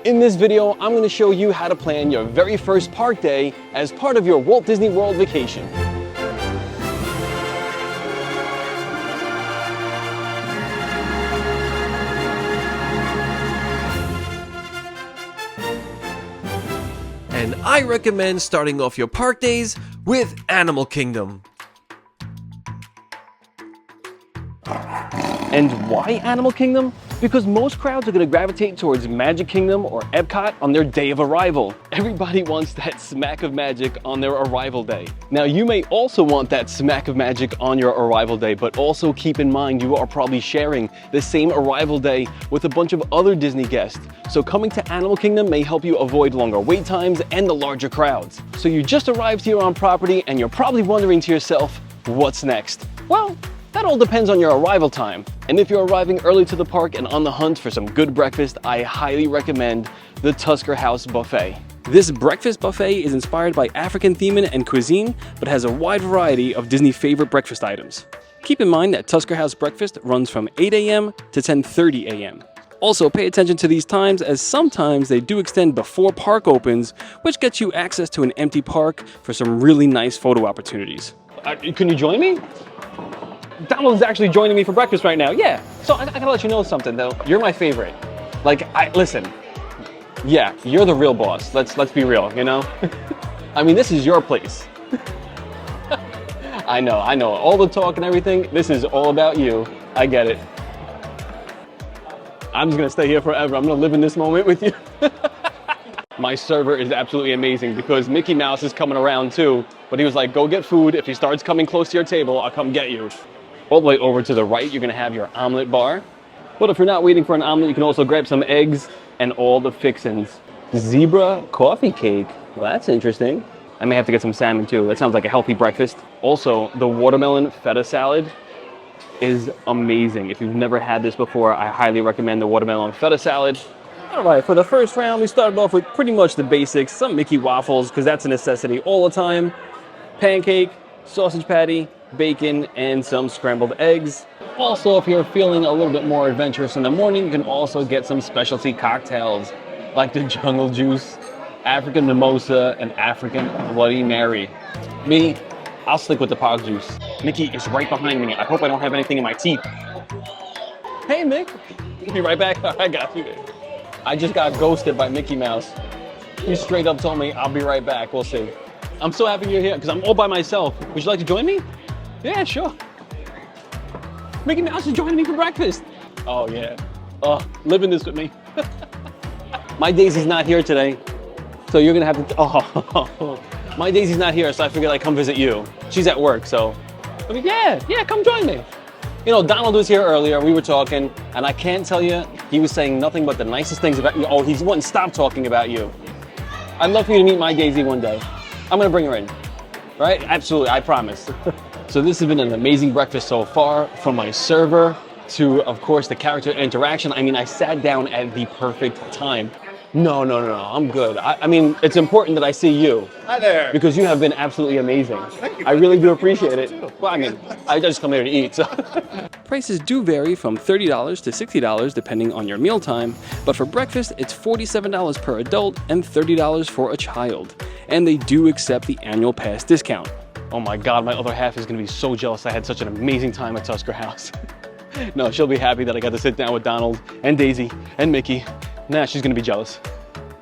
In this video, I'm going to show you how to plan your very first park day as part of your Walt Disney World vacation. And I recommend starting off your park days with Animal Kingdom. And why Animal Kingdom? Because most crowds are going to gravitate towards Magic Kingdom or EPCOT on their day of arrival. Everybody wants that smack of magic on their arrival day. Now, you may also want that smack of magic on your arrival day, but also keep in mind you are probably sharing the same arrival day with a bunch of other Disney guests. So coming to Animal Kingdom may help you avoid longer wait times and the larger crowds. So you just arrived here on property and you're probably wondering to yourself, what's next? Well, that all depends on your arrival time. And if you're arriving early to the park and on the hunt for some good breakfast, I highly recommend the Tusker House Buffet. This breakfast buffet is inspired by African theming and cuisine, but has a wide variety of Disney favorite breakfast items. Keep in mind that Tusker House breakfast runs from 8 a.m. to 10:30 a.m. Also, pay attention to these times, as sometimes they do extend before park opens, which gets you access to an empty park for some really nice photo opportunities. Can you join me? Donald's actually joining me for breakfast right now. Yeah. So I gotta let you know something though. You're my favorite. Listen. Yeah, you're the real boss. Let's be real, you know? I mean, this is your place. I know. All the talk and everything, this is all about you. I get it. I'm just gonna stay here forever. I'm gonna live in this moment with you. My server is absolutely amazing because Mickey Mouse is coming around too. But he was like, go get food. If he starts coming close to your table, I'll come get you. All the way over to the right, you're gonna have your omelet bar. But if you're not waiting for an omelet, you can also grab some eggs and all the fixins. Zebra coffee cake. Well, that's interesting. I may have to get some salmon too. That sounds like a healthy breakfast. Also, the watermelon feta salad is amazing. If you've never had this before, I highly recommend the watermelon feta salad. All right, for the first round, we started off with pretty much the basics. Some Mickey waffles, because that's a necessity all the time. Pancake, sausage patty, bacon, and some scrambled eggs. Also, if you're feeling a little bit more adventurous in the morning, you can also get some specialty cocktails like the Jungle Juice, African Mimosa, and African Bloody Mary. Me, I'll stick with the Pog Juice. Mickey is right behind me. I hope I don't have anything in my teeth. Hey, Mick. Be right back. I got you. I just got ghosted by Mickey Mouse. He straight up told me, I'll be right back. We'll see. I'm so happy you're here because I'm all by myself. Would you like to join me? Yeah, sure. Mickey Mouse is joining me for breakfast. Oh, yeah. Oh, living this with me. My Daisy's not here today, so you're going to have to... Oh, my Daisy's not here, so I figured I'd come visit you. She's at work, so... I mean, yeah, come join me. You know, Donald was here earlier. We were talking, and I can't tell you, he was saying nothing but the nicest things about you. Oh, he wouldn't stop talking about you. I'd love for you to meet my Daisy one day. I'm going to bring her in. Right? Absolutely, I promise. So this has been an amazing breakfast so far, from my server to, of course, the character interaction. I mean, I sat down at the perfect time. No, I'm good. I mean, it's important that I see you. Hi there. Because you have been absolutely amazing. Thank you. I really do appreciate it. Well, I mean, I just come here to eat, so. Prices do vary from $30 to $60 depending on your mealtime, but for breakfast, it's $47 per adult and $30 for a child. And they do accept the annual pass discount. Oh my God, my other half is gonna be so jealous I had such an amazing time at Tusker House. No, she'll be happy that I got to sit down with Donald and Daisy and Mickey. Nah, she's gonna be jealous.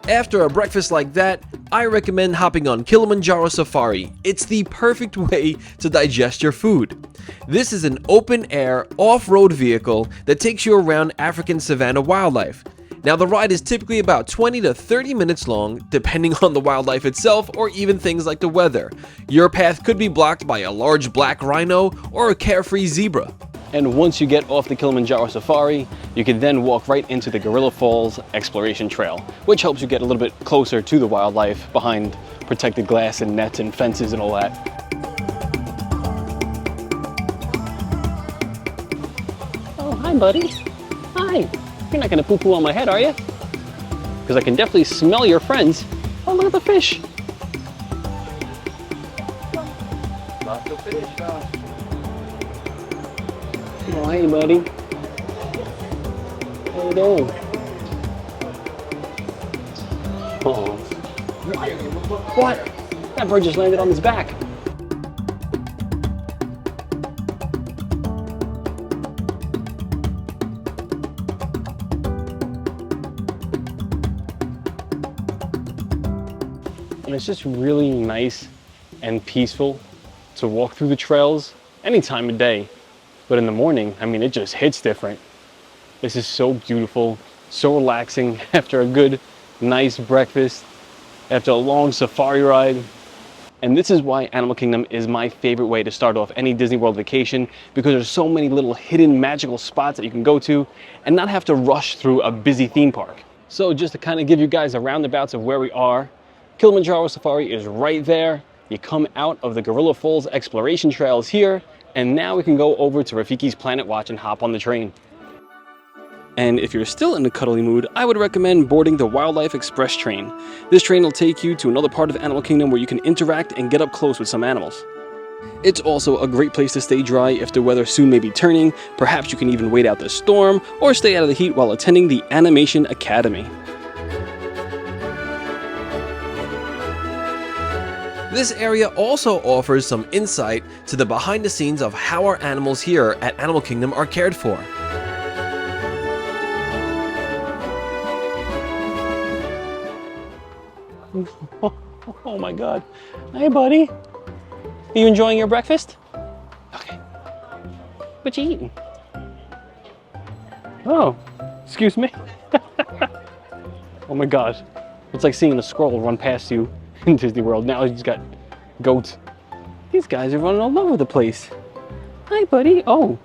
After a breakfast like that, I recommend hopping on Kilimanjaro Safari. It's the perfect way to digest your food. This is an open-air, off-road vehicle that takes you around African savanna wildlife. Now, the ride is typically about 20 to 30 minutes long, depending on the wildlife itself or even things like the weather. Your path could be blocked by a large black rhino or a carefree zebra. And once you get off the Kilimanjaro Safari, you can then walk right into the Gorilla Falls Exploration Trail, which helps you get a little bit closer to the wildlife behind protected glass and nets and fences and all that. Oh, hi, buddy. Hi. You're not gonna poo-poo on my head, are you? Because I can definitely smell your friends. Oh, look at the fish. Lots of fish. Oh, hey, buddy. How you doing? Oh. What? That bird just landed on his back. And it's just really nice and peaceful to walk through the trails any time of day. But in the morning, I mean, it just hits different. This is so beautiful, so relaxing after a good, nice breakfast, after a long safari ride. And this is why Animal Kingdom is my favorite way to start off any Disney World vacation, because there's so many little hidden magical spots that you can go to and not have to rush through a busy theme park. So just to kind of give you guys a roundabouts of where we are, Kilimanjaro Safari is right there. You come out of the Gorilla Falls exploration trails here, and now we can go over to Rafiki's Planet Watch and hop on the train. And if you're still in a cuddly mood, I would recommend boarding the Wildlife Express train. This train will take you to another part of Animal Kingdom where you can interact and get up close with some animals. It's also a great place to stay dry if the weather soon may be turning. Perhaps you can even wait out the storm or stay out of the heat while attending the Animation Academy. This area also offers some insight to the behind the scenes of how our animals here at Animal Kingdom are cared for. Oh my God. Hey buddy. Are you enjoying your breakfast? Okay. What you eating? Oh, excuse me. Oh my God. It's like seeing a squirrel run past you in Disney World. Now he's got goats. These guys are running all over the place. Hi, buddy. Oh,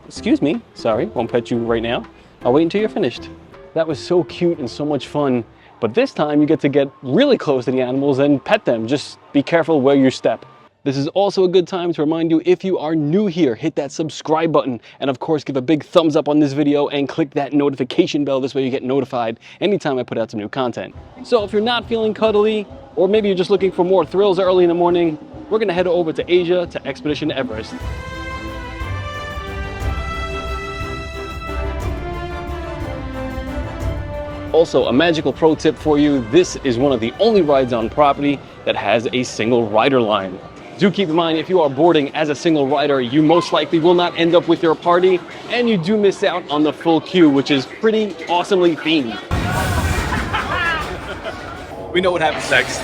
excuse me. Sorry, won't pet you right now. I'll wait until you're finished. That was so cute and so much fun. But this time you get to get really close to the animals and pet them. Just be careful where you step. This is also a good time to remind you, if you are new here, hit that subscribe button. And of course, give a big thumbs up on this video and click that notification bell. This way you get notified anytime I put out some new content. So if you're not feeling cuddly, or maybe you're just looking for more thrills early in the morning, we're gonna head over to Asia to Expedition Everest. Also, a magical pro tip for you, this is one of the only rides on property that has a single rider line. Do keep in mind, if you are boarding as a single rider, you most likely will not end up with your party, and you do miss out on the full queue, which is pretty awesomely themed. We know what happens next.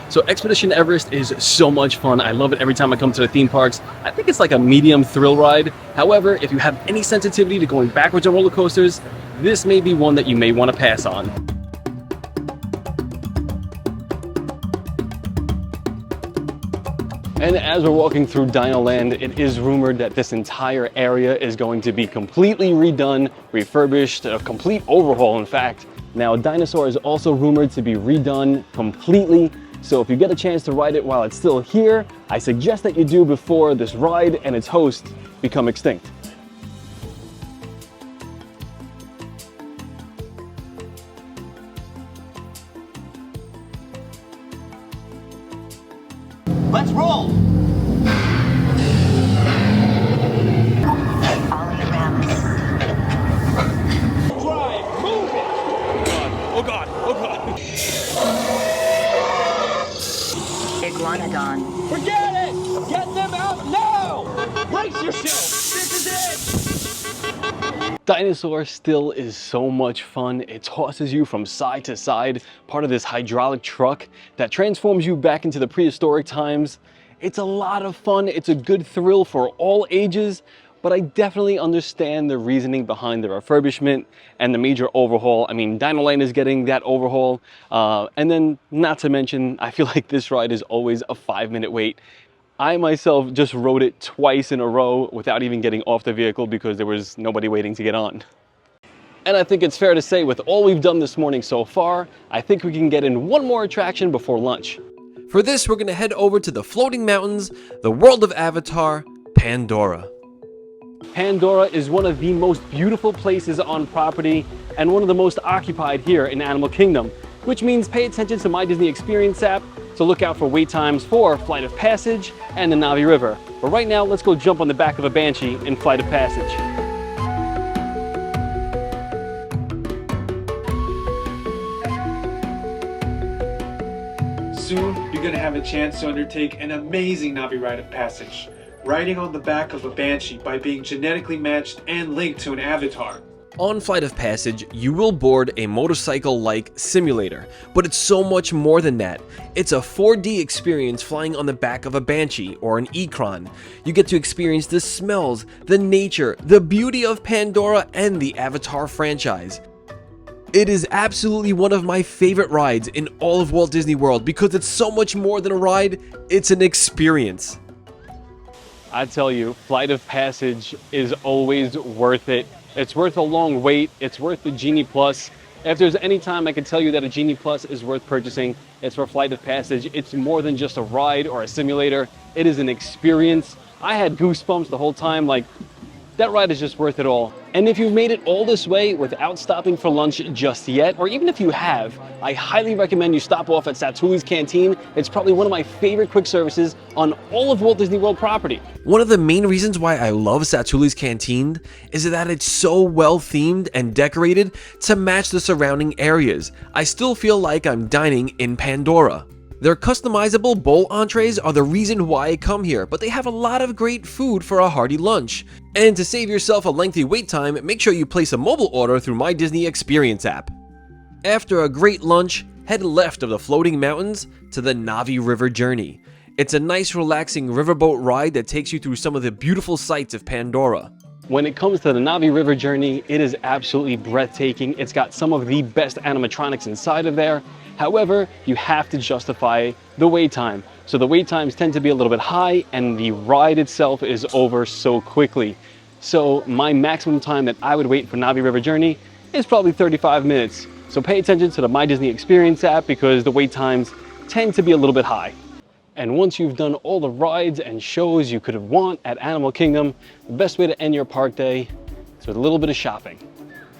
So Expedition Everest is so much fun. I love it every time I come to the theme parks. I think it's like a medium thrill ride. However, if you have any sensitivity to going backwards on roller coasters, this may be one that you may want to pass on. And as we're walking through Dino Land, it is rumored that this entire area is going to be completely redone, refurbished, a complete overhaul in fact. Now, Dinosaur is also rumored to be redone completely. So if you get a chance to ride it while it's still here, I suggest that you do before this ride and its host become extinct. Let's roll! Follow your rabbits. Drive, move it! Oh God, oh God, oh God. Iguanodon. Forget it! Get them out now! Brace yourself! This is it! Dinosaur still is so much fun. It tosses you from side to side, part of this hydraulic truck that transforms you back into the prehistoric times. It's a lot of fun. It's a good thrill for all ages, but I definitely understand the reasoning behind the refurbishment and the major overhaul. I mean, Dino Land is getting that overhaul. And then, not to mention, I feel like this ride is always a 5-minute wait. I myself just rode it twice in a row without even getting off the vehicle because there was nobody waiting to get on. And I think it's fair to say, with all we've done this morning so far, I think we can get in one more attraction before lunch. For this, we're going to head over to the Floating Mountains, the world of Avatar, Pandora. Pandora is one of the most beautiful places on property. and one of the most occupied here in Animal Kingdom, which means pay attention to My Disney Experience app to look out for wait times for Flight of Passage and the Navi River. But right now, let's go jump on the back of a Banshee in Flight of Passage. Soon, you're going to have a chance to undertake an amazing Navi Rite of Passage, riding on the back of a Banshee by being genetically matched and linked to an avatar. On Flight of Passage, you will board a motorcycle-like simulator, but it's so much more than that. It's a 4D experience flying on the back of a Banshee or an EPCOT. You get to experience the smells, the nature, the beauty of Pandora and the Avatar franchise. It is absolutely one of my favorite rides in all of Walt Disney World because it's so much more than a ride, it's an experience. I tell you, Flight of Passage is always worth it. It's worth a long wait, it's worth the Genie Plus. If there's any time I can tell you that a Genie Plus is worth purchasing, it's for Flight of Passage. It's more than just a ride or a simulator, it is an experience. I had goosebumps the whole time, like, that ride is just worth it all. And if you've made it all this way without stopping for lunch just yet, or even if you have, I highly recommend you stop off at Satouli's Canteen. It's probably one of my favorite quick services on all of Walt Disney World property. One of the main reasons why I love Satouli's Canteen is that it's so well themed and decorated to match the surrounding areas. I still feel like I'm dining in Pandora. Their customizable bowl entrees are the reason why I come here, but they have a lot of great food for a hearty lunch. And to save yourself a lengthy wait time, make sure you place a mobile order through My Disney Experience app. After a great lunch, head left of the floating mountains to the Navi River journey. It's a nice relaxing riverboat ride that takes you through some of the beautiful sights of Pandora. When it comes to the Navi River journey, it is absolutely breathtaking. It's got some of the best animatronics inside of there. However, you have to justify the wait time. So the wait times tend to be a little bit high and the ride itself is over so quickly. So my maximum time that I would wait for Navi River Journey is probably 35 minutes. So pay attention to the My Disney Experience app because the wait times tend to be a little bit high. And once you've done all the rides and shows you could want at Animal Kingdom, the best way to end your park day is with a little bit of shopping.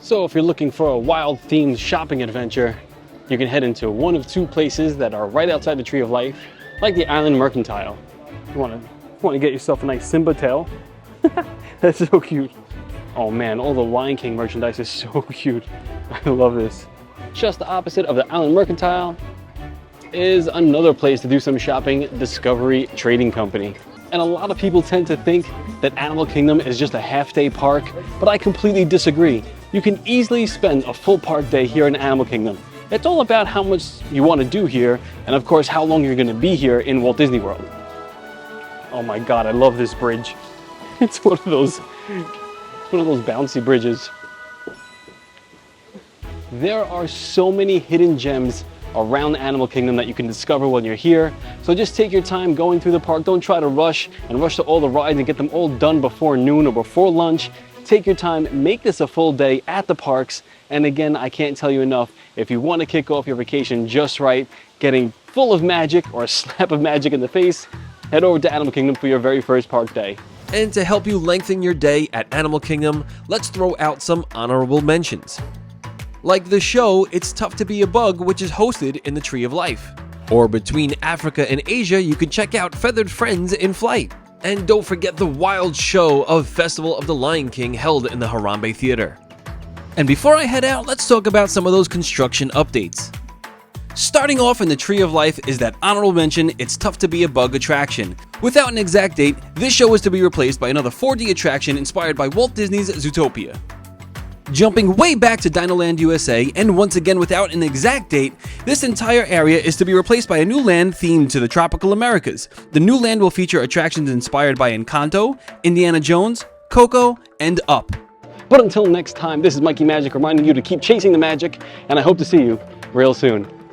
So if you're looking for a wild themed shopping adventure, you can head into one of two places that are right outside the Tree of Life, like the Island Mercantile. You want to get yourself a nice Simba tail. That's so cute. Oh man, all the Lion King merchandise is so cute. I love this. Just the opposite of the Island Mercantile is another place to do some shopping, Discovery Trading Company. And a lot of people tend to think that Animal Kingdom is just a half-day park, but I completely disagree. You can easily spend a full park day here in Animal Kingdom. It's all about how much you want to do here, and of course how long you're going to be here in Walt Disney World. Oh my god, I love this bridge. It's one of those bouncy bridges. There are so many hidden gems around Animal Kingdom that you can discover when you're here. So just take your time going through the park. Don't try to rush to all the rides and get them all done before noon or before lunch. Take your time, make this a full day at the parks. And again, I can't tell you enough, if you want to kick off your vacation just right, getting full of magic or a slap of magic in the face, head over to Animal Kingdom for your very first park day. And to help you lengthen your day at Animal Kingdom, let's throw out some honorable mentions. Like the show It's Tough to Be a Bug, which is hosted in the Tree of Life. Or between Africa and Asia, you can check out Feathered Friends in Flight. And don't forget the wild show of Festival of the Lion King held in the Harambe Theater. And before I head out, let's talk about some of those construction updates. Starting off in the Tree of Life is that honorable mention It's Tough to Be a Bug attraction. Without an exact date, this show is to be replaced by another 4D attraction inspired by Walt Disney's Zootopia. Jumping way back to Dinoland USA, and once again without an exact date, this entire area is to be replaced by a new land themed to the tropical Americas. The new land will feature attractions inspired by Encanto, Indiana Jones, Coco, and Up. But until next time, this is Mikey Magic reminding you to keep chasing the magic, and I hope to see you real soon.